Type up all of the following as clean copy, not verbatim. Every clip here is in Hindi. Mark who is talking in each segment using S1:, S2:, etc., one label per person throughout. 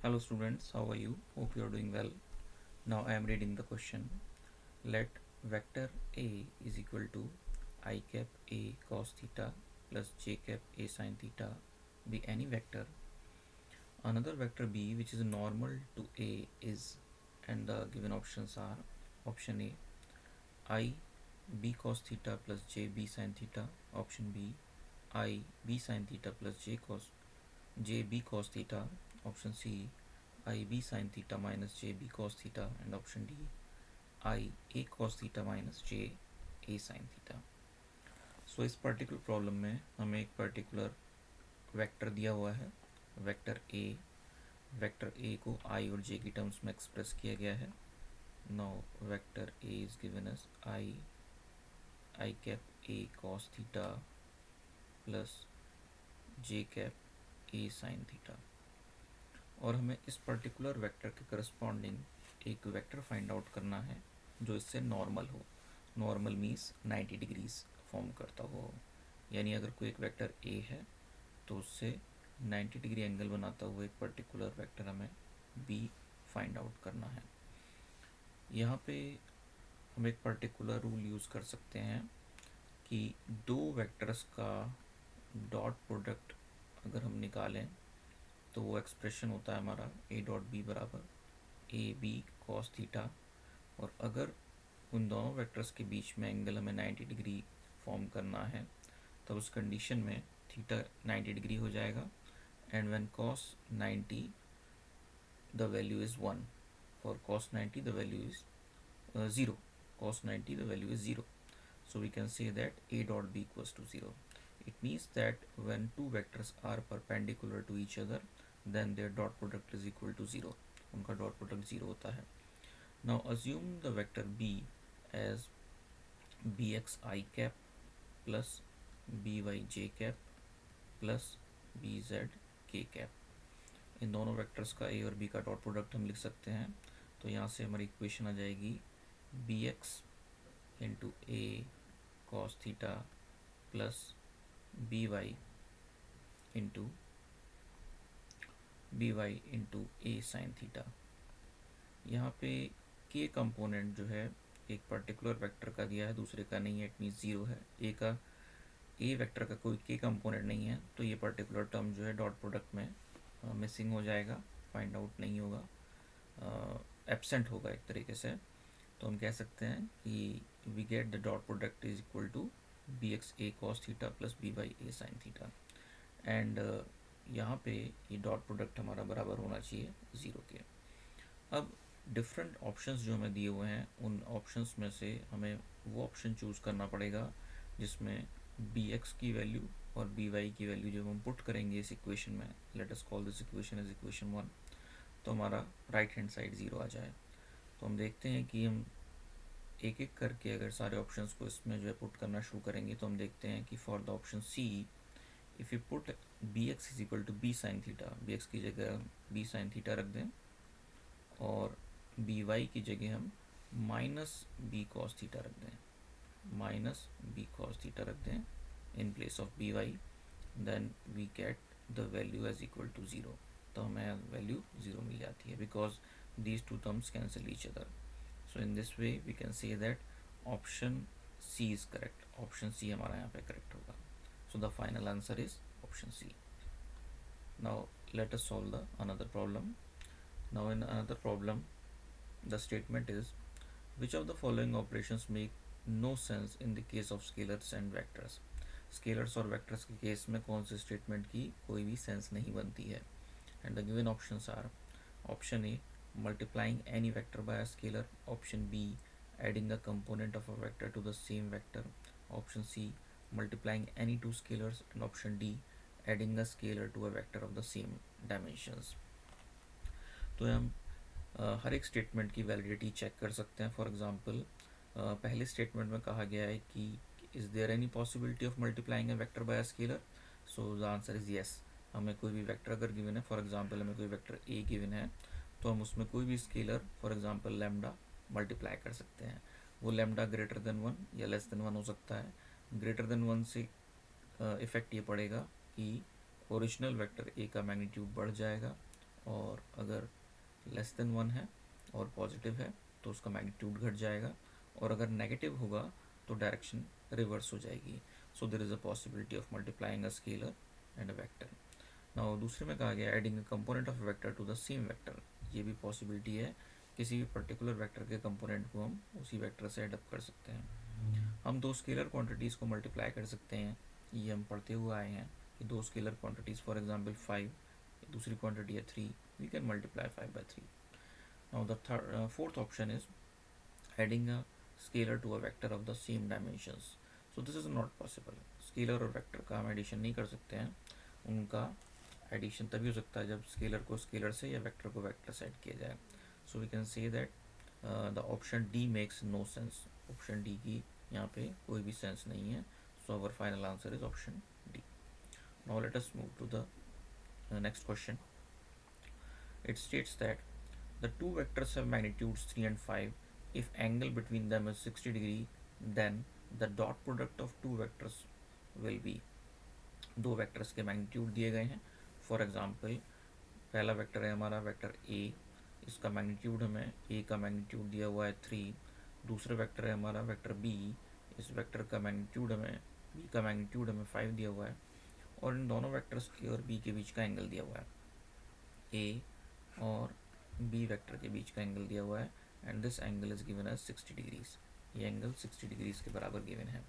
S1: Hello students, how are you? Hope you are doing well. Now I am reading the question. Let vector A is equal to I cap A cos theta plus j cap A sin theta be any vector. Another vector B which is normal to A is, and the given options are: option A I B cos theta plus j B sin theta, option B I B sin theta plus j B cos theta, option C I B sin theta minus j B cos theta, and option D I A cos theta minus j A sin theta. सो इस पर्टिकुलर प्रॉब्लम में हमें एक पर्टिकुलर वेक्टर दिया हुआ है, वेक्टर ए को आई और जे की टर्म्स में एक्सप्रेस किया गया है. Now vector A is given as i cap A cos theta plus j cap A sine theta, और हमें इस पर्टिकुलर वेक्टर के करस्पॉन्डिंग एक वेक्टर फाइंड आउट करना है जो इससे नॉर्मल हो. नॉर्मल मीन्स 90 डिग्रीज फॉर्म करता हुआ हो, यानी अगर कोई एक वेक्टर ए है तो उससे 90 डिग्री एंगल बनाता हुआ एक पर्टिकुलर वेक्टर हमें बी फाइंड आउट करना है. यहाँ पे हम एक पर्टिकुलर रूल यूज़ कर सकते हैं कि दो वेक्टर्स का डॉट प्रोडक्ट अगर हम निकालें तो वो एक्सप्रेशन होता है हमारा ए डॉट बी बराबर ए बी कॉस थीटा, और अगर उन दोनों वेक्टर्स के बीच में एंगल हमें 90 डिग्री फॉर्म करना है तब उस कंडीशन में थीटा 90 डिग्री हो जाएगा, and when cos 90 the value is 1, for cos 90 the value is 0, cos 90 the value is 0, so we can say that a dot b equals to 0. It means that when two vectors are perpendicular to each other then their dot product is equal to 0. उनका dot product 0 होता है. Now assume the vector b as bx I cap plus by j cap plus bz k cap. इन दोनों वेक्टर्स का ए और बी का डॉट प्रोडक्ट हम लिख सकते हैं. तो यहाँ से हमारी इक्वेशन आ जाएगी B X into A cos theta plus B Y into A sine theta. यहाँ पे के कंपोनेंट जो है एक पर्टिकुलर वेक्टर का दिया है, दूसरे का नहीं है, इट मीन्स ज़ीरो है. ए वेक्टर का कोई के कंपोनेंट नहीं है, तो ये पर्टिकुलर टर्म जो है डॉट प्रोडक्ट में मिसिंग हो जाएगा, फाइंड आउट नहीं होगा, एब्सेंट होगा एक तरीके से. तो हम कह सकते हैं कि we get the dot product is equal to B x A cos theta plus B by A sine theta, and यहाँ पे ये डॉट प्रोडक्ट हमारा बराबर होना चाहिए ज़ीरो के. अब डिफरेंट ऑप्शंस जो हमें दिए हुए हैं उन ऑप्शंस में से हमें वो ऑप्शन चूज़ करना पड़ेगा जिसमें बी एक्स की वैल्यू और बी वाई की वैल्यू जब हम पुट करेंगे इस इक्वेशन में, let us call this equation is equation 1, तो हमारा राइट हैंड साइड ज़ीरो आ जाए. तो हम देखते हैं कि हम एक एक करके अगर सारे ऑप्शंस को इसमें जो है पुट करना शुरू करेंगे तो हम देखते हैं कि for the option C if you put B x is equal to B sine theta, B x की जगह बी साइन थीटा रख दें, और बी वाई की जगह हम माइनस बी कॉस थीटा रख दें, in place of B y, then we get the value as equal to zero. तो हमें वैल्यू ज़ीरो मिल जाती है because these two terms cancel each other. So in this way we can say that option C is correct. Option C हमारा यहाँ पे करेक्ट होगा. So the final answer is option C. Now let us solve the another problem. Now in another problem, the statement is which of the following operations make no sense in the case of scalars and vectors. Scalars और vectors के केस में कौन से स्टेटमेंट की कोई भी सेंस नहीं बनती है. And the given options are: option A multiplying any vector by a scalar, option B adding a component of a vector to the same vector, option C multiplying any two scalars, and option D adding a scalar to a vector of the same dimensions. तो हम हर एक स्टेटमेंट की वैलिडिटी चेक कर सकते हैं. फॉर एग्जांपल पहले स्टेटमेंट में कहा गया है कि is there any possibility of multiplying a vector by a scalar. So the answer is yes. हमें कोई भी वेक्टर अगर गिवन है, फॉर एग्जांपल हमें कोई वेक्टर ए गिवन है, तो हम उसमें कोई भी scalar for example lambda multiply कर सकते हैं. वो लैम्डा ग्रेटर देन 1 या लेस देन 1 हो सकता है. ग्रेटर देन 1 से इफ़ेक्ट ये पड़ेगा कि ओरिजिनल वेक्टर ए का मैग्नीट्यूड बढ़ जाएगा, और अगर लेस देन 1 है और पॉजिटिव है तो उसका मैग्नीट्यूड घट जाएगा, और अगर नेगेटिव होगा तो डायरेक्शन रिवर्स हो जाएगी. So there is a possibility of multiplying a scalar and a vector. Now दूसरे में कहा गया adding a component of vector to the same vector. ये भी पॉसिबिलिटी है, किसी भी पर्टिकुलर वेक्टर के कंपोनेंट को हम उसी वेक्टर से एडअप कर सकते हैं. हम दो स्केलर क्वांटिटीज़ को मल्टीप्लाई कर सकते हैं, ये हम पढ़ते हुए आए हैं कि दो स्केलर क्वांटिटीज़, फॉर एग्जांपल 5, दूसरी क्वांटिटी है 3, we can multiply 5 by 3. Now the fourth option is adding a scalar to a vector of the same dimensions. So this is not possible. Scalar और वेक्टर का हम एडिशन नहीं कर सकते हैं. उनका एडिशन तभी हो सकता है जब स्केलर को स्केलर से या वेक्टर को वेक्टर से ऐड किया जाए. So we can say that the option D makes no sense. Option D की यहाँ पे कोई भी सेंस नहीं है. So our final answer is option D. Now let us move to the next question. It states that the two vectors have magnitudes 3 and 5. If angle between them is 60 degree, then the dot product of two vectors will be. दो वेक्टर्स के मैग्नीट्यूड दिए गए हैं. फॉर एग्जांपल पहला वेक्टर है हमारा वेक्टर ए, इसका मैग्नीट्यूड हमें ए का मैग्नीट्यूड दिया हुआ है 3. दूसरा वेक्टर है हमारा वेक्टर बी, इस वेक्टर का मैग्नीट्यूड हमें बी का मैग्नीट्यूड हमें 5 दिया हुआ है, और इन दोनों वेक्टर्स ए और बी के बीच का एंगल दिया हुआ है. ए और बी वेक्टर के बीच का एंगल दिया हुआ है, and this angle is given as 60 degrees. ये एंगल 60 डिग्रीज के बराबर गिवन है,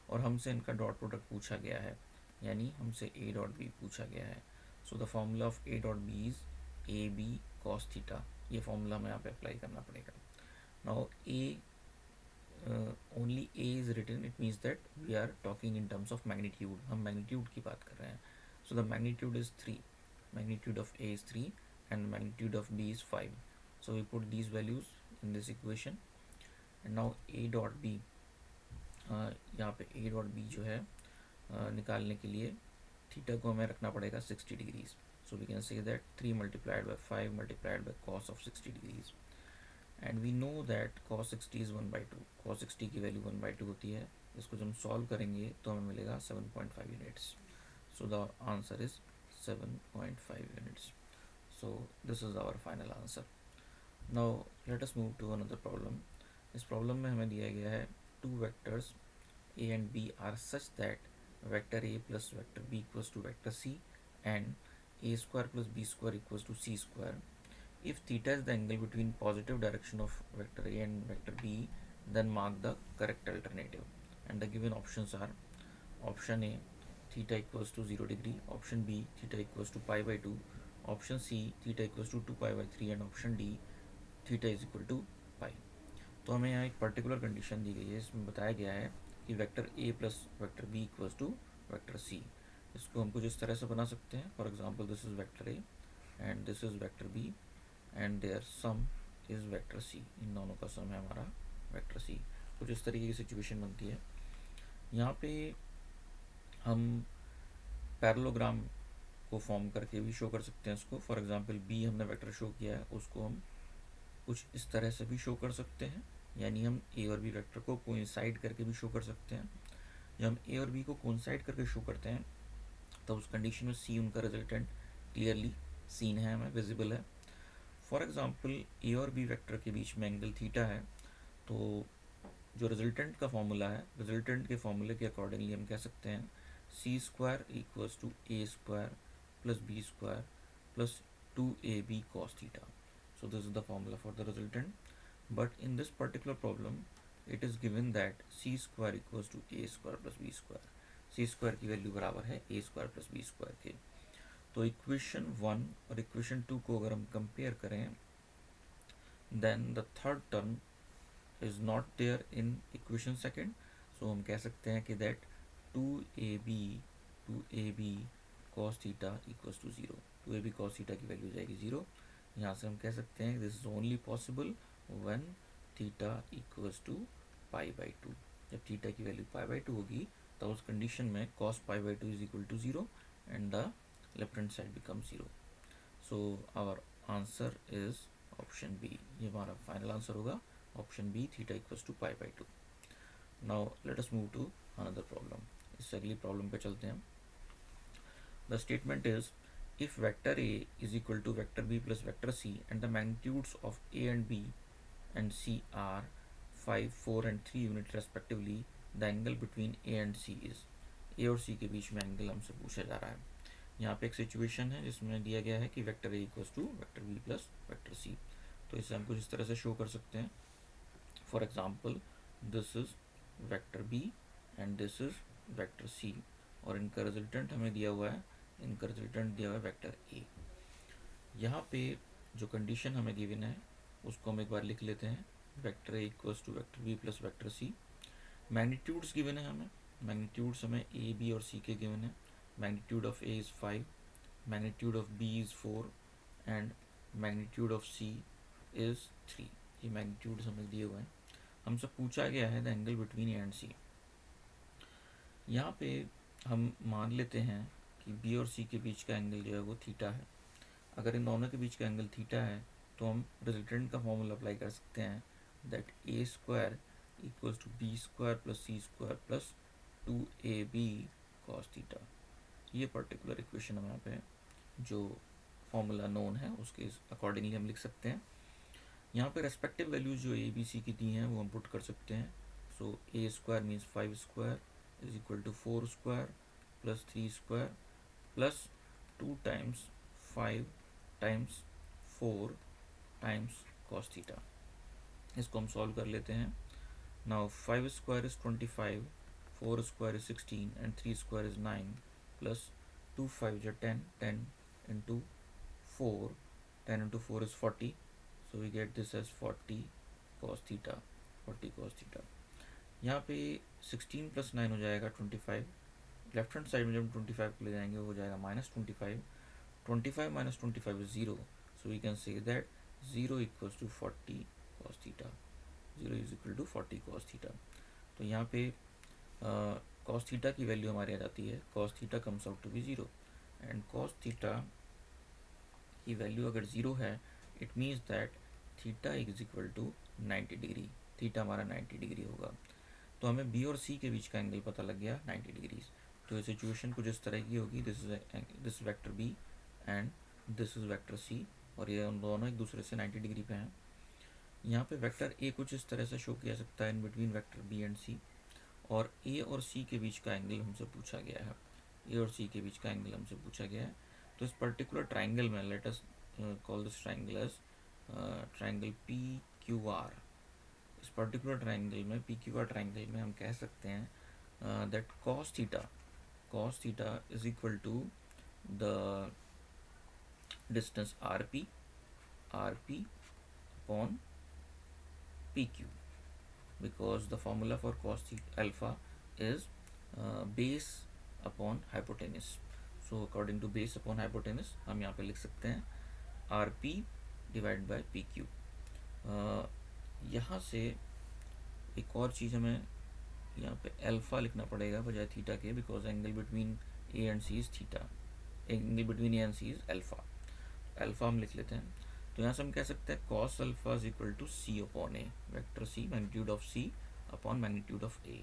S1: और हमसे इनका डॉट प्रोडक्ट पूछा गया है, यानी हमसे ए डॉट बी पूछा गया है. So the formula of A dot B is A B cos theta. ये फॉर्मूला हमें यहाँ पे अप्लाई करना पड़ेगा. Now A only A is written, it means that we are talking in terms of magnitude. हम मैग्नीट्यूड की बात कर रहे हैं. So the magnitude is 3. magnitude of A is 3 and magnitude of B is 5. So we put these values in this equation, and now A dot B, यहाँ पे A dot B जो है निकालने के लिए थीटा को हमें रखना पड़ेगा 60 degrees. So we can say that 3 multiplied by 5 multiplied by cos of 60 degrees, and we know that cos 60 is 1/2. cos 60 की वैल्यू 1/2 होती है. इसको जब हम सॉल्व करेंगे तो हमें मिलेगा 7.5 units. So the answer is 7.5 units. So this is our final answer. Now let us move to another problem. इस प्रॉब्लम में हमें दिया गया है two vectors a and b are such that vector a plus vector b equals to vector c and a square plus b square equals to c square. If theta is the angle between positive direction of vector a and vector b, then mark the correct alternative. And the given options are: option A theta equals to 0 degree, option B theta equals to pi by 2, option C theta equals to 2 pi by 3, and option D theta is equal to pi. तो हमें यहाँ एक पर्टिकुलर कंडीशन दी गई है. इसमें बताया गया है कि vector A plus vector B equals to vector C. इसको हम कुछ इस तरह से बना सकते हैं. For example this is vector A and this is vector B and there sum is vector C. इन दोनों का सम है हमारा वेक्टर C. कुछ इस तरीके की सिचुएशन बनती है. यहाँ पे हम पैरेललोग्राम को फॉर्म करके भी शो कर सकते हैं इसको. फॉर एग्जांपल बी हमने वेक्टर शो किया है, उसको हम कुछ इस तरह से भी शो कर सकते हैं, यानी हम ए और बी वेक्टर को कोइंसाइड करके भी शो कर सकते हैं. जब हम ए और बी को कोइंसाइड करके शो करते हैं तो उस कंडीशन में सी उनका रिजल्टेंट क्लियरली सीन है, हमें विजिबल है. फॉर एग्जांपल ए और बी वेक्टर के बीच में एंगल थीटा है, तो जो रिजल्टेंट का फॉर्मूला है, रिजल्टेंट के फॉर्मूले के अकॉर्डिंगली हम कह सकते हैं C square equals to A square plus B square plus 2ab cos theta. So this is the formula for the resultant. But in this particular problem, it is given that c square equals to a square plus b square. c square की वैल्यू बराबर है a square plus b square के. तो इक्वेशन 1 और इक्वेशन 2 को अगर हम कंपेयर करें, then the third term is not there in equation second. So हम कह सकते हैं कि that 2ab cos theta equals to 0. 2ab cos theta की वैल्यू जाएगी 0. यहाँ से हम कह सकते हैं this is only possible when theta equals to pi by 2. जब थीटा की वैल्यू pi by 2 होगी तो उस कंडीशन में cos pi by 2 is equal to 0 and the left hand side becomes 0. So our answer is option B. ये हमारा फाइनल आंसर होगा option B, theta equals to pi by 2. Now let us move to another problem. इससे अगली प्रॉब्लम पे चलते हैं. The statement is if vector A is equal to vector B plus vector C and the magnitudes of A and B and C are 5, 4 and 3 unit respectively, the angle between A and C is, A और C के बीच में एंगल हमसे पूछा जा रहा है। यहाँ पे एक सिचुएशन है जिसमें दिया गया है कि vector A equals to vector B plus vector C, तो इसे हम कुछ इस तरह से शो कर सकते हैं। For example this is vector B and this is vector C और इनका रिजल्टेंट हमें दिया हुआ है, इनका रिजल्टेंट दिया हुआ है वेक्टर A। यहाँ पे जो कंडीशन हमें गिवन है उसको हम एक बार लिख लेते हैं, vector A equals to vector B plus vector C। Magnitudes given है हमें, मैग्नीट्यूड्स हमें A, B और C के गिवन है। Magnitude of A is 5, magnitude of B is 4 and magnitude of C is 3। ये मैग्नीट्यूड्स हमें दिए हुए हैं। हमसे पूछा गया है the angle between A and C। यहाँ पे हम मान लेते हैं कि B और C के बीच का एंगल जो है वो थीटा है। अगर इन दोनों के बीच का एंगल थीटा है तो हम रिजल्टेंट का फॉर्मूला अप्लाई कर सकते हैं, that A square equals to B square plus C square plus 2ab cos theta. ये पर्टिकुलर इक्वेशन हमारे पे जो फॉर्मूला नोन है उसके अकॉर्डिंगली हम लिख सकते हैं। यहाँ पे रेस्पेक्टिव वैल्यूज जो ए बी सी की दी हैं वो हम पुट कर सकते हैं। So A square means 5 square is equal to 4 square plus 3 square plus 2 times 5 times 4 times cos theta. इसको हम सॉल्व कर लेते हैं। Now 5 square is 25, 4 square is 16 and 3 square is 9 plus 2 5 जो 10, 10 into 4, 10 into 4 is 40, so we get this as 40 cos theta, 40 cos theta. यहाँ पे 16 प्लस 9 हो जाएगा 25, लेफ्ट हैंड साइड में जब 25 को ले जाएंगे वो हो जाएगा -25, 25 minus 25 is 0, so we can say that 0 equals to 40 cos theta, 0 is equal to 40 cos theta। तो यहाँ पे cos theta की वैल्यू हमारी आ जाती है, cos theta comes out to be 0 and cos theta की वैल्यू अगर 0 है it means that theta is equal to 90 degree, theta हमारा 90 डिग्री होगा। तो हमें B और C के बीच का एंगल पता लग गया 90 डिग्रीज। तो ये सिचुएशन कुछ इस तरह की होगी, this vector B and this is vector C और ये उन दोनों एक दूसरे से 90 डिग्री पे हैं। यहाँ पे वेक्टर A कुछ इस तरह से शो किया सकता है in between vector B and C, और A और C के बीच का एंगल हमसे पूछा गया है, A और C के बीच का एंगल हमसे पूछा गया है। तो इस पर्टिकुलर ट्राइंगल में let us call this triangle as triangle PQR। इस पर्टिकुलर ट्राइंगल में PQR ट्राइंगल में हम कह सकते हैं that cos theta is equal to the distance RP upon PQ, because the formula for cos theta alpha is base upon hypotenuse। so according to base upon hypotenuse हम यहाँ पे लिख सकते हैं RP डिवाइड बाय PQ। यहाँ से एक और चीज़ हमें यहाँ पे अल्फ़ा लिखना पड़ेगा बजाय थीटा के, because angle between A and C is theta, angle between A and C is alpha, alpha हम लिख लेते हैं। तो यहाँ से हम कह सकते हैं cos alpha is equal to C upon A, vector C magnitude of C upon magnitude of A,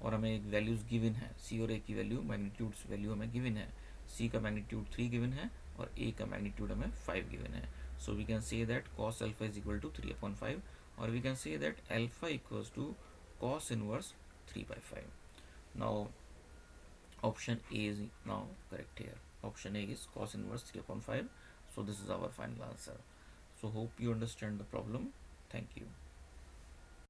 S1: और हमें एक वैल्यूज़ गिवन है, C और A की वैल्यू मैग्नीट्यूड्स वैल्यू हमें गिवन है, C का मैग्नीट्यूड 3 गिवन है और A का मैग्नीट्यूड हमें 5 गिवन है। So we can say that cos alpha is equal to 3/5 और we can say that alpha equals to cos inverse 3/5। Now option A is now correct here. Option A is cos inverse 3/5. So this is our final answer. So hope you understand the problem. Thank you.